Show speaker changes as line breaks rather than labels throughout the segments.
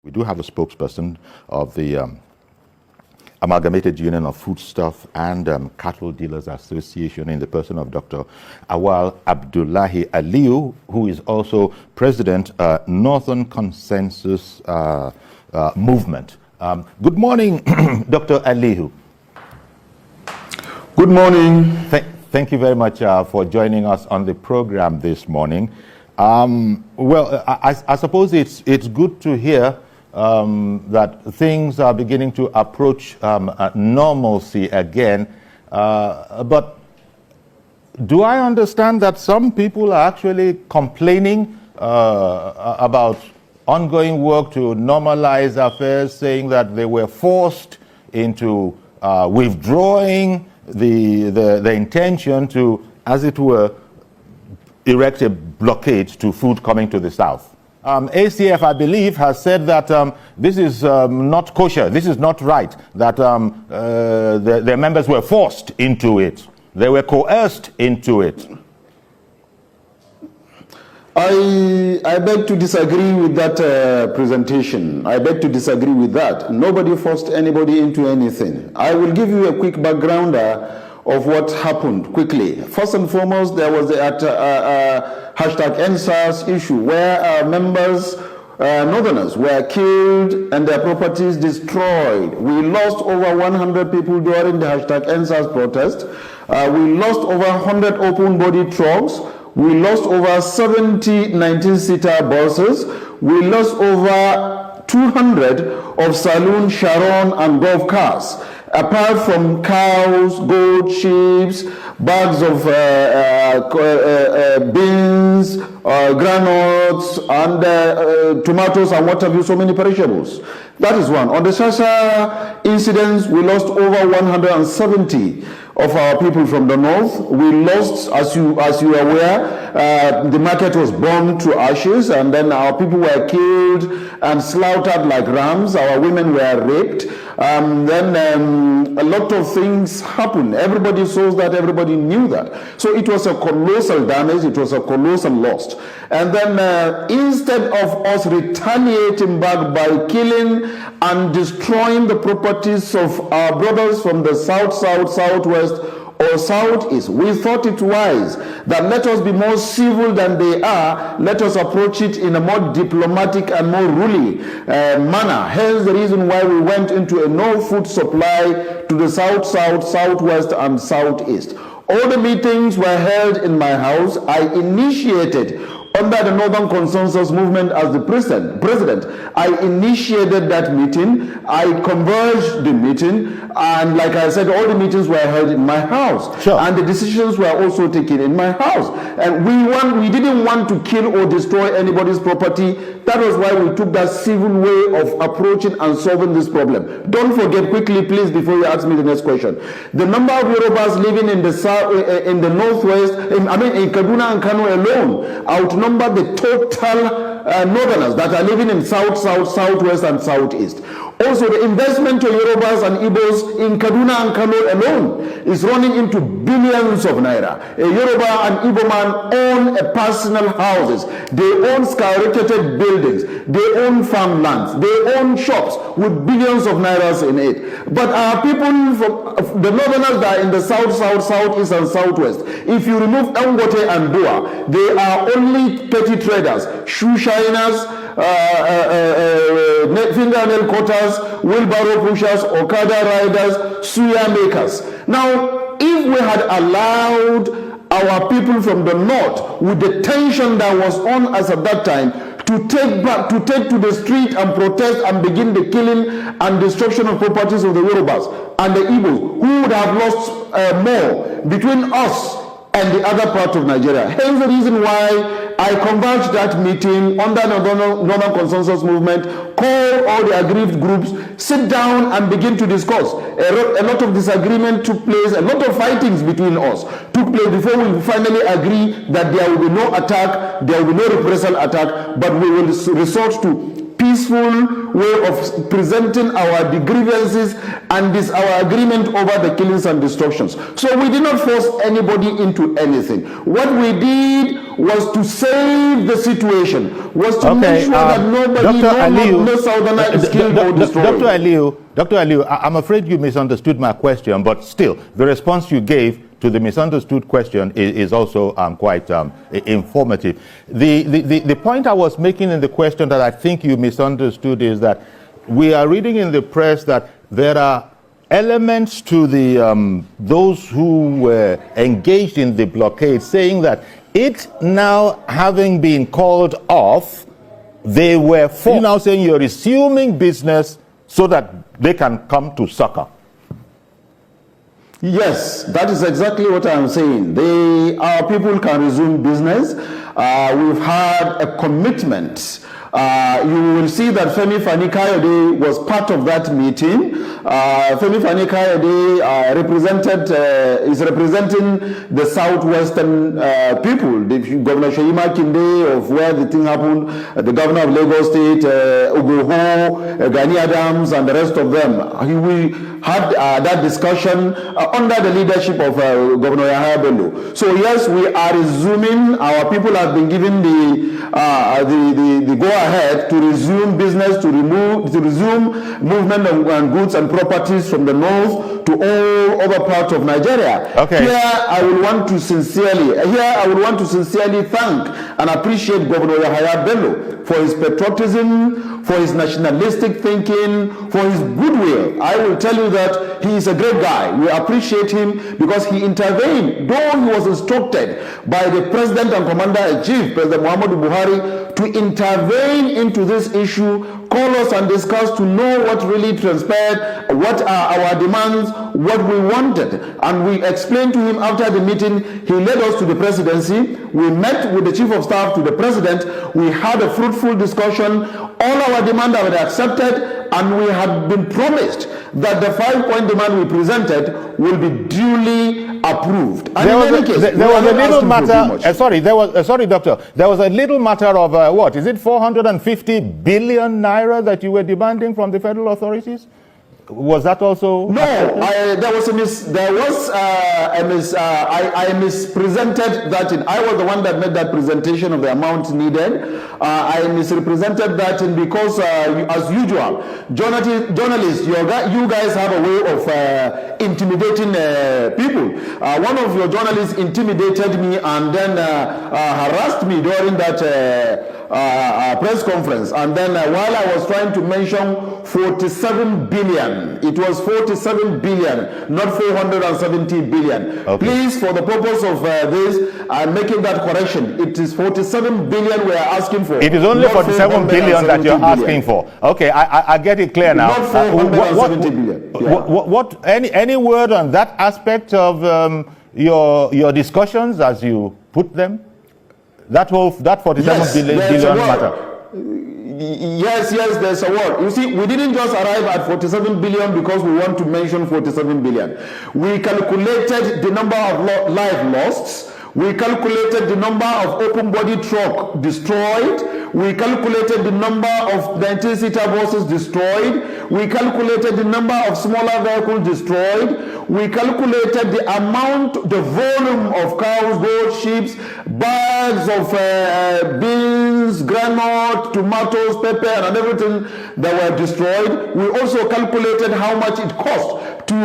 We do have a spokesperson of the Amalgamated Union of Foodstuff and Cattle Dealers Association in the person of Dr. Awal Abdullahi Aliyu, who is also President, Northern Consensus Movement. Good morning, Dr. Aliyu.
Good morning.
Thank you very much for joining us on the program this morning. Well, I suppose it's good to hear that things are beginning to approach normalcy again. But do I understand that some people are actually complaining about ongoing work to normalize affairs, saying that they were forced into withdrawing the intention to, as it were, erect a blockade to food coming to the South? ACF, I believe, has said that this is not kosher, this is not right, that their members were forced into it. They were coerced into it.
I beg to disagree with that presentation. I beg to disagree with that. Nobody forced anybody into anything. I will give you a quick backgrounder of what happened quickly. First and foremost, there was the hashtag EndSARS issue where our members, Northerners, were killed and their properties destroyed. We lost over 100 people during the hashtag EndSARS protest. We lost over 100 open-body trucks. We lost over 70 19-seater buses. We lost over 200 of saloon, Sharon, and golf cars. Apart from cows, goats, sheep, bags of beans, granules, and tomatoes, and what have you, so many perishables. That is one. On the Shasha incidents, we lost over 170 of our people from the north. We lost, as you are aware, the market was burned to ashes, and then our people were killed and slaughtered like rams. Our women were raped. Then a lot of things happened. Everybody saw that, everybody knew that. So it was a colossal damage, it was a colossal loss. And then instead of us retaliating back by killing and destroying the properties of our brothers from the south, southwest, or southeast, we thought it wise that let us be more civil than they are, let us approach it in a more diplomatic and more ruly manner. Hence the reason why we went into a no food supply to the south, southwest, and southeast. All the meetings were held in my house. I initiated, under the Northern Consensus Movement as the president, I initiated that meeting, I converged the meeting, and like I said, all the meetings were held in my house.
Sure.
And the decisions were also taken in my house. And we didn't want to kill or destroy anybody's property. That was why we took that civil way of approaching and solving this problem. Don't forget, quickly please, before you ask me the next question, the number of Yorubas living in the south, in the northwest, in Kaduna and Kano alone, outnumber the total Northerners that are living in south, southwest, and southeast. Also, the investment to Yorubas and Igbos in Kaduna and Kano alone is running into billions of naira. A Yoruba and Igbo man own a personal houses. They own skyrocketed buildings. They own farmlands. They own shops with billions of nairas in it. But our people from the Northerners that are in the south, southeast, and southwest, if you remove Dangote and Bua, they are only petty traders, shoe shiners, fingernail cutters, wheelbarrow pushers, Okada riders, suya makers. Now, if we had allowed our people from the north, with the tension that was on us at that time, to take to the street and protest and begin the killing and destruction of properties of the Yorubas and the Igbos, who would have lost more between us and the other part of Nigeria. Hence the reason why I converged that meeting under the Northern Consensus Movement, call all the aggrieved groups, sit down and begin to discuss. A lot of disagreement took place, a lot of fightings between us took place before we finally agree that there will be no attack, there will be no reprisal attack, but we will resort to peaceful way of presenting our grievances and this our agreement over the killings and destructions. So we did not force anybody into anything. What we did was to save the situation, was to make sure that nobody, no Southerner is killed or destroyed.
Dr. Aliyu, I'm afraid you misunderstood my question, but still, the response you gave to the misunderstood question is also quite informative. The point I was making in the question that I think you misunderstood is that we are reading in the press that there are elements to the those who were engaged in the blockade saying that it now having been called off, they were for. You're now saying you're resuming business so that they can come to succor.
Yes, that is exactly what I'm saying. Our people can resume business. We've had a commitment. You will see that Femi Fani-Kayode was part of that meeting. Femi Fani-Kayode is representing the southwestern people. Governor Seyi Makinde, of where the thing happened, the governor of Lagos State, Ogoho, Gani Adams, and the rest of them. We had that discussion under the leadership of Governor Yahaya Bello. So yes, we are resuming. Our people have been given the go-ahead to resume business, to resume movement of goods and properties from the north to all other parts of Nigeria.
Okay.
Here I would want to sincerely thank and appreciate Governor Yahaya Bello for his patriotism, for his nationalistic thinking, for his goodwill. I will tell you that he is a great guy. We appreciate him because he intervened, though he was instructed by the President and Commander-in-Chief, President Muhammadu Buhari, to intervene into this issue, call us and discuss to know what really transpired, what are our demands, what we wanted. And we explained to him after the meeting. He led us to the presidency. We met with the Chief of Staff to the President. We had a fruitful discussion. All our demands were accepted, and we had been promised that the 5-point demand we presented will be duly approved. And
there was a little matter. Sorry, Doctor. There was a little matter of what is it? 450 billion naira that you were demanding from the federal authorities. Was that also?
No, I mispresented that. I was the one that made that presentation of the amount needed. I misrepresented that because, as usual, journalists, you guys have a way of intimidating people. One of your journalists intimidated me and then harassed me during that press conference, and then while I was trying to mention 47 billion, it was 47 billion, not 470 billion.
Okay.
Please, for the purpose of this, I'm making that correction. It is 47 billion we are asking for.
It is only 47 billion that you're asking for. Okay, I get it clear now.
Not 470 billion. Yeah.
Any word on that aspect of your discussions as you put them? That 47 billion matter.
Yes, there's a word. You see, we didn't just arrive at 47 billion because we want to mention 47 billion. We calculated the number of lives lost. We calculated the number of open body truck destroyed. We calculated the number of 19-seater buses destroyed. We calculated the number of smaller vehicles destroyed. We calculated the amount, the volume of cows, goats, sheep, bags of beans, granite, tomatoes, pepper, and everything that were destroyed. We also calculated how much it cost to,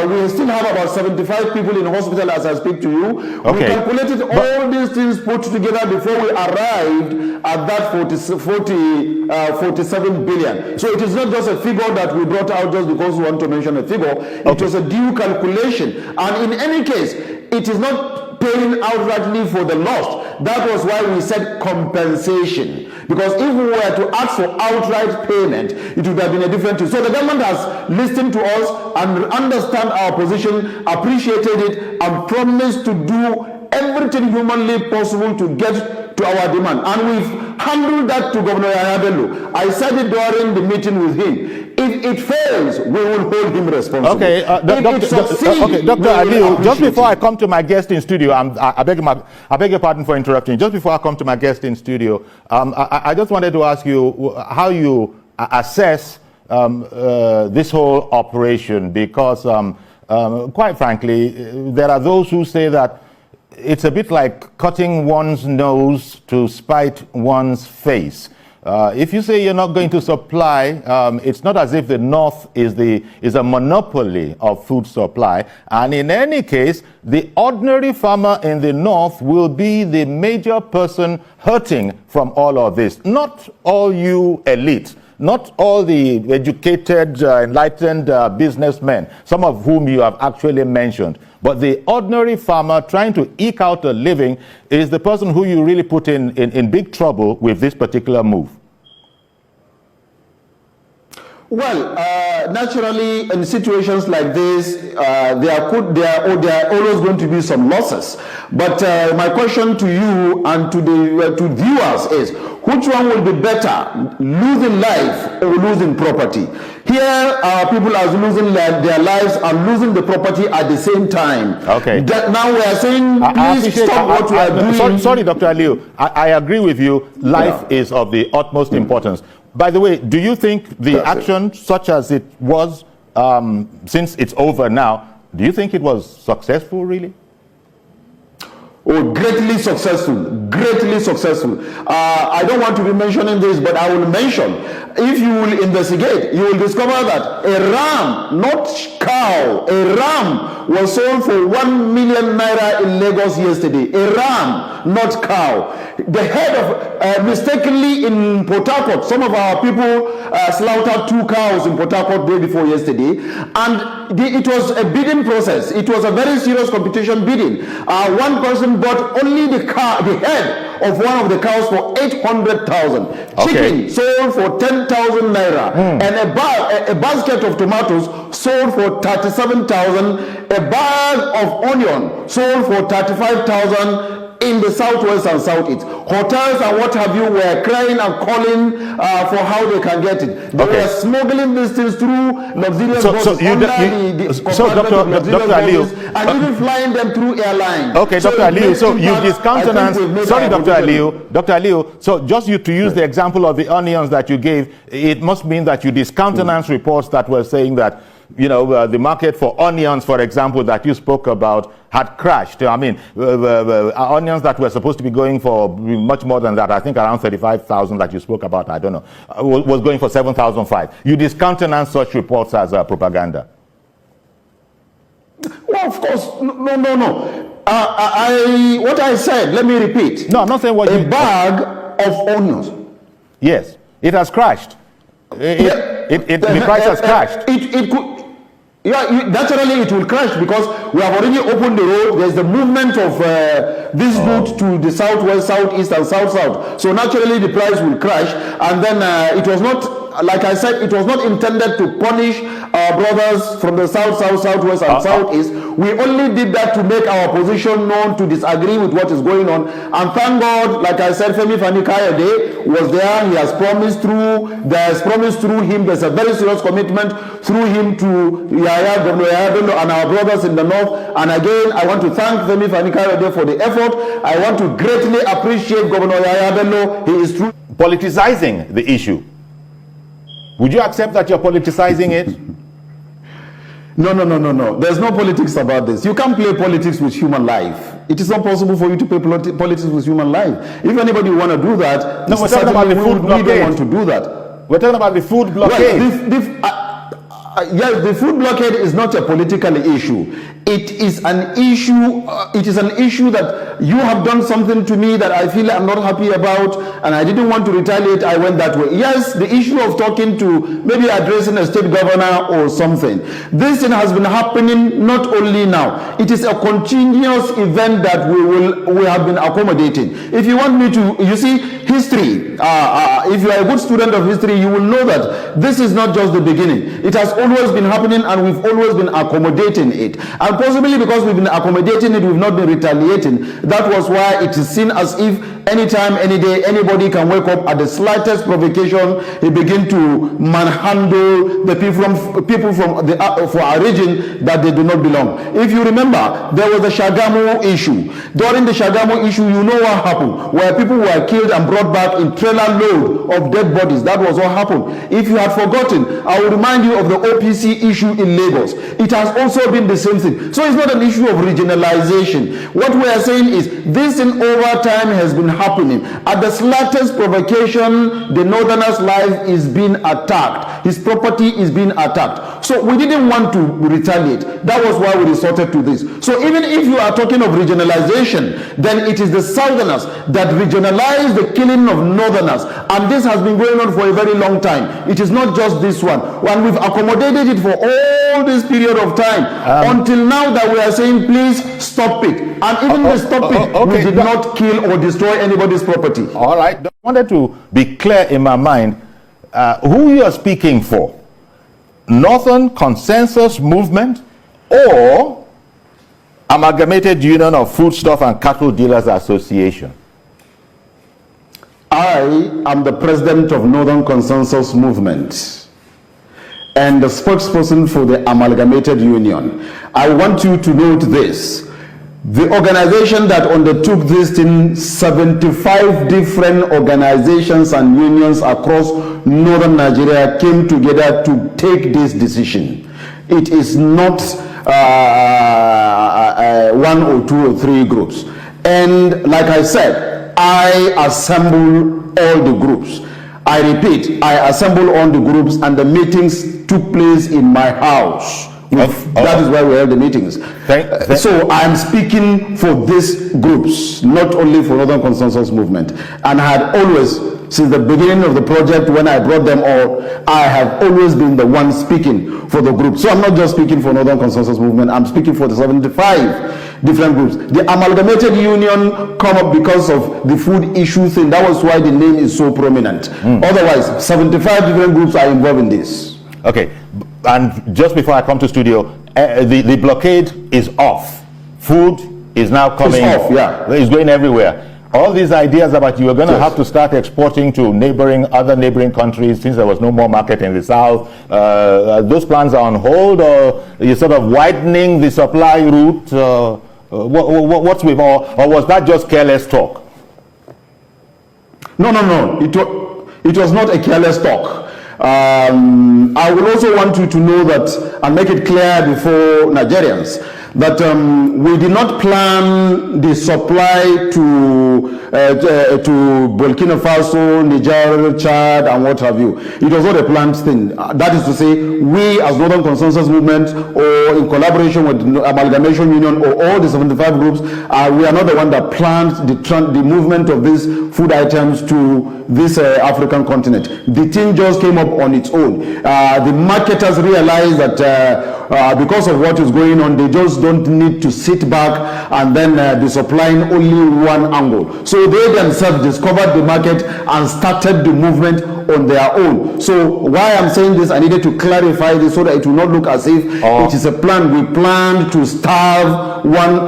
we still have about 75 people in hospital as I speak to you.
Okay.
We calculated all these things put together before we arrived at that 47 billion. So it is not just a figure that we brought out just because we want to mention a figure. It was a due calculation. And in any case, it is not paying outrightly for the loss. That was why we said compensation. Because if we were to ask for outright payment, it would have been a different thing. So the government has listened to us and understand our position, appreciated it, and promised to do everything humanly possible to get to to our demand. And we've handled that to Governor Yahaya Bello. I said it during the meeting with him. If it fails, we will hold him responsible.
Okay, Dr. Aliu, just before I come to my guest in studio, I beg your pardon for interrupting. Just before I come to my guest in studio, I just wanted to ask you how you assess this whole operation, because quite frankly, there are those who say that it's a bit like cutting one's nose to spite one's face. If you say you're not going to supply, it's not as if the North is a monopoly of food supply. And in any case, the ordinary farmer in the North will be the major person hurting from all of this. Not all you elites, not all the educated, enlightened businessmen, some of whom you have actually mentioned. But the ordinary farmer trying to eke out a living is the person who you really put in big trouble with this particular move.
Well, naturally, in situations like this, there are always going to be some losses. But my question to you and to the viewers is, which one will be better, losing life or losing property? Here, people are losing their lives and losing the property at the same time.
Okay.
Now we are saying, please stop what we are doing.
Sorry, Dr. Aliu. I agree with you. Life is of the utmost importance. By the way, do you think the action, such as it was, since it's over now, do you think it was successful, really?
Oh, greatly successful, greatly successful. I don't want to be mentioning this, but I will mention. If you will investigate, you will discover that a ram, not cow, a ram was sold for 1 million naira in Lagos yesterday. A ram, not cow. The head of, mistakenly in Port Harcourt, some of our people slaughtered 2 cows in Port Harcourt day before yesterday, and it was a bidding process. It was a very serious competition bidding. One person bought only the head of one of the cows for 800,000.
Okay.
Chicken sold for 10,000 naira, and a basket of tomatoes sold for 37,000. A bag of onion sold for 35,000. In the southwest and southeast, hotels and what have you were crying and calling for how they can get it. They were smuggling these things through luxurious buses
Dr. Aliu,
and even flying them through airlines.
Okay, Dr. Aliu, so you've discountenanced. Sorry, Dr. Aliu. So just to use the example of the onions that you gave, it must mean that you discountenanced reports that were saying that, you know, the market for onions, for example, that you spoke about had crashed. I mean, onions that were supposed to be going for much more than that, I think around 35,000 that you spoke about, I don't know, was going for 7,500. You discountenance such reports as propaganda.
Well, of course, no. What I said, let me repeat.
No, I'm not saying what
a bag of onions.
Yes, it has crashed. The price has crashed.
It could. Yeah, naturally it will crash because we have already opened the road. There's the movement of this route to the southwest, southeast, and south. So naturally the price will crash. And then it was not, like I said, it was not intended to punish our brothers from the south, southwest, and southeast. We only did that to make our position known, to disagree with what is going on. And thank God, like I said, Femi Fani-Kayode was there. He has promised through him, there's a very serious commitment through him to Governor Yahaya Bello and our brothers in the north. And again, I want to thank Femi Fani-Kayode for the effort. I want to greatly appreciate Governor Yahaya Bello. He is true.
Politicizing the issue. Would you accept that you're politicizing it?
No. There's no politics about this. You can't play politics with human life. It is not possible for you to play politics with human life. If anybody want to do that,
no, we're talking about the food blockade.
We don't want to do that.
We're talking about the food blockade.
Yes, the food blockade is not a political issue. It is an issue. It is an issue that you have done something to me that I feel I'm not happy about, and I didn't want to retaliate. I went that way. Yes, the issue of talking to, maybe addressing a state governor or something. This thing has been happening not only now. It is a continuous event that we have been accommodating. If you want me to, you see, history. If you are a good student of history, you will know that this is not just the beginning. It has always been happening, and we've always been accommodating it. And possibly because we've been accommodating it, we've not been retaliating. That was why it is seen as if anytime, any day, anybody can wake up at the slightest provocation, he begin to manhandle the people from for our region that they do not belong. If you remember, there was the Shagamu issue. During the Shagamu issue, you know what happened, where people were killed and brought back in trailer load of dead bodies. That was what happened. If you had forgotten, I will remind you of the OPC issue in Lagos. It has also been the same thing. So it's not an issue of regionalization. What we are saying is this in over time has been happening. At the slightest provocation, the northerner's life is being attacked. His property is being attacked. So we didn't want to retaliate. That was why we resorted to this. So even if you are talking of regionalization, then it is the southerners that regionalize the killing of northerners. And this has been going on for a very long time. It is not just this one. And we've accommodated it for all this period of time until now that we are saying, please stop it. And even the stop it, we did not kill or destroy anybody's property.
All right. I wanted to be clear in my mind who you are speaking for. Northern Consensus Movement or Amalgamated Union of Foodstuff and Cattle Dealers Association?
I am the president of Northern Consensus Movement and the spokesperson for the Amalgamated Union. I want you to note this. The organization that undertook this in 75 different organizations and unions across northern Nigeria came together to take this decision. It is not one or two or three groups. And like I said, I assemble all the groups. I repeat, I assemble all the groups, and the meetings took place in my house. That is why we have the meetings. So I am speaking for these groups, not only for Northern Consensus Movement. And I had always, since the beginning of the project, when I brought them all, I have always been the one speaking for the group. So I'm not just speaking for Northern Consensus Movement, I'm speaking for the 75 different groups. The Amalgamated Union come up because of the food issue thing. That was why the name is so prominent. Otherwise, 75 different groups are involved in this.
Okay. And just before I come to studio, the blockade is off. Food is now coming.
It's off, yeah.
It's going everywhere. All these ideas about you were going to have to start exporting to other neighboring countries since there was no more market in the south. Those plans are on hold, or you're sort of widening the supply route. What's with all, or was that just careless talk?
No. It was not a careless talk. I will also want you to know that and make it clear before Nigerians that we did not plan the supply to Burkina Faso, Niger, Chad, and what have you. It was not a planned thing. That is to say, we as Northern Consensus Movement, or in collaboration with the Amalgamation Union, or all the 75 groups, we are not the one that planned the movement of these food items to this African continent. The thing just came up on its own. The marketers realized that because of what is going on, they just don't need to sit back and then be supplying only one angle. So they themselves discovered the market and started the movement on their own. So why I'm saying this, I needed to clarify this so that it will not look as if it is a plan. We planned to starve our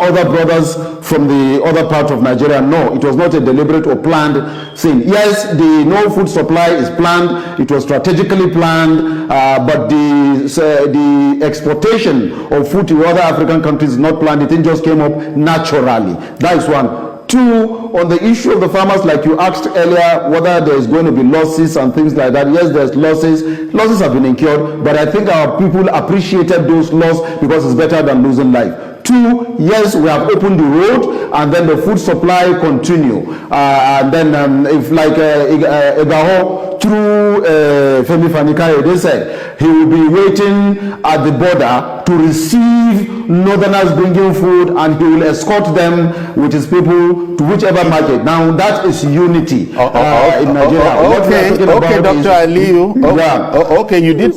other brothers from the other part of Nigeria. No, it was not a deliberate or planned thing. Yes, the no food supply is planned. It was strategically planned, but the exportation of food to other African countries is not planned. It just came up naturally. That is one. Two, on the issue of the farmers, like you asked earlier, whether there is going to be losses and things like that. Yes, there's losses. Losses have been incurred, but I think our people appreciated those losses because it's better than losing life. Two, yes, we have opened the road, and then the food supply continue. And then if like Egaho through Femi Fanikayo, they said he will be waiting at the border to receive northerners bringing food, and he will escort them with his people to whichever market. Now that is unity in Nigeria.
Okay, Dr. Aliyu. Okay, you did